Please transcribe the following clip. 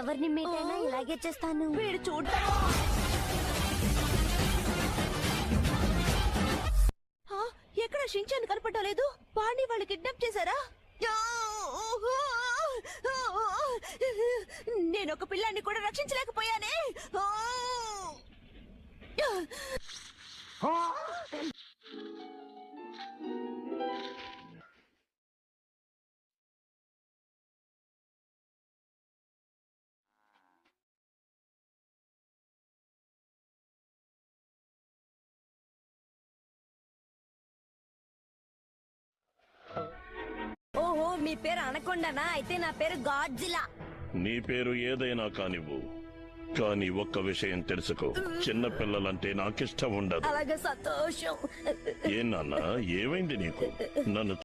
ఎవరిని మీటైనా ఇలాగే చేస్తాను. వీడు చూడ్డా ఎక్కడ షించాన్ కనపడలేదు. వాణ్ణి వాళ్ళు కిడ్నాప్ చేశారా? నేను ఒక పిల్లాన్ని కూడా రక్షించలేకపోయానే. ఓహో, మీ పేరు అనకొండనా? అయితే నా పేరు గాడ్జిలా. నీ పేరు ఏదైనా కానివ్వు, కానీ ఒక్క విషయం తెలుసుకో, చిన్న పిల్లలంటే నాకిష్టం ఉండదు. అలాగే సంతోషం. ఏ నాన్న, ఏమైంది నీకు? నన్ను